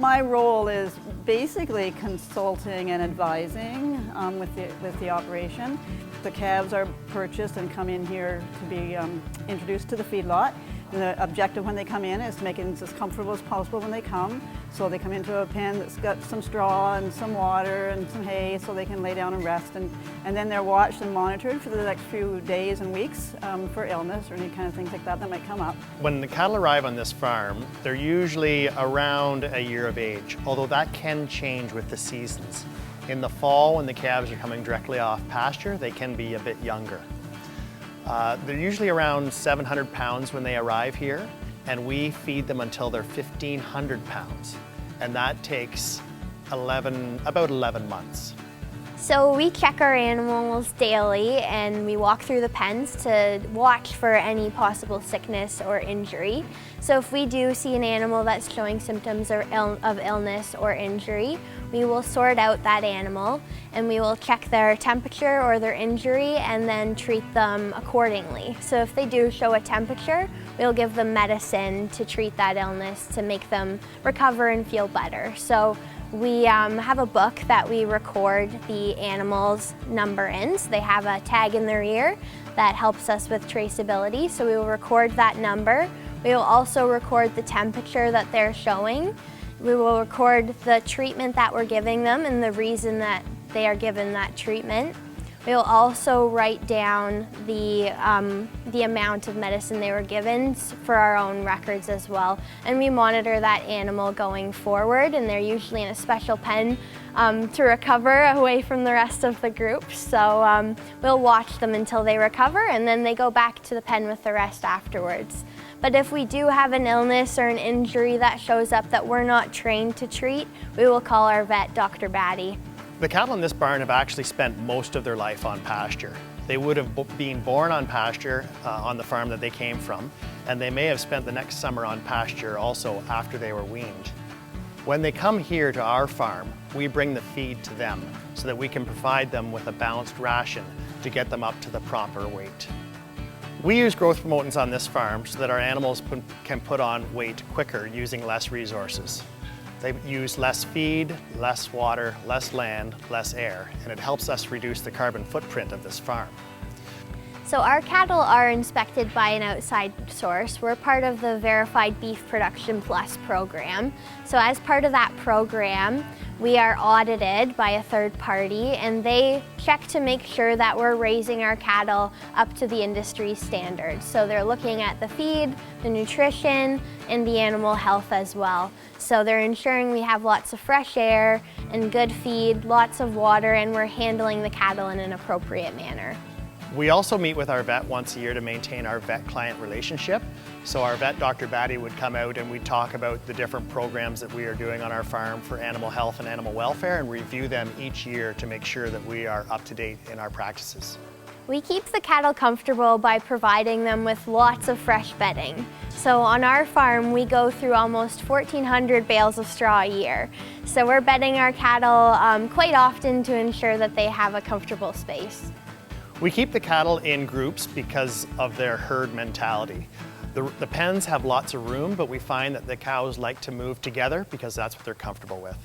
my role is basically consulting and advising with the operation. The calves are purchased and come in here to be introduced to the feedlot. And the objective when they come in is to make it as comfortable as possible when they come. So they come into a pen that's got some straw and some water and some hay so they can lay down and rest. And then they're watched and monitored for the next few days and weeks for illness or any kind of things like that might come up. When the cattle arrive on this farm, they're usually around a year of age, although that can change with the seasons. In the fall, when the calves are coming directly off pasture, they can be a bit younger. They're usually around 700 pounds when they arrive here, and we feed them until they're 1,500 pounds. And that takes about 11 months. So we check our animals daily and we walk through the pens to watch for any possible sickness or injury. So if we do see an animal that's showing symptoms of illness or injury, we will sort out that animal and we will check their temperature or their injury and then treat them accordingly. So if they do show a temperature, we'll give them medicine to treat that illness to make them recover and feel better. So we have a book that we record the animals' number in. So they have a tag in their ear that helps us with traceability. So we will record that number. We will also record the temperature that they're showing. We will record the treatment that we're giving them and the reason that they are given that treatment. We will also write down the amount of medicine they were given for our own records as well. And we monitor that animal going forward, and they're usually in a special pen to recover away from the rest of the group. So we'll watch them until they recover, and then they go back to the pen with the rest afterwards. But if we do have an illness or an injury that shows up that we're not trained to treat, we will call our vet, Dr. Batte. The cattle in this barn have actually spent most of their life on pasture. They would have been born on pasture on the farm that they came from, and they may have spent the next summer on pasture also after they were weaned. When they come here to our farm, we bring the feed to them so that we can provide them with a balanced ration to get them up to the proper weight. We use growth promotants on this farm so that our animals can put on weight quicker using less resources. They use less feed, less water, less land, less air, and it helps us reduce the carbon footprint of this farm. So our cattle are inspected by an outside source. We're part of the Verified Beef Production Plus program. So as part of that program, we are audited by a third party and they check to make sure that we're raising our cattle up to the industry standards. So they're looking at the feed, the nutrition, and the animal health as well. So they're ensuring we have lots of fresh air and good feed, lots of water, and we're handling the cattle in an appropriate manner. We also meet with our vet once a year to maintain our vet-client relationship. So our vet, Dr. Batte, would come out and we'd talk about the different programs that we are doing on our farm for animal health and animal welfare and review them each year to make sure that we are up to date in our practices. We keep the cattle comfortable by providing them with lots of fresh bedding. So on our farm, we go through almost 1,400 bales of straw a year. So we're bedding our cattle quite often to ensure that they have a comfortable space. We keep the cattle in groups because of their herd mentality. The pens have lots of room, but we find that the cows like to move together because that's what they're comfortable with.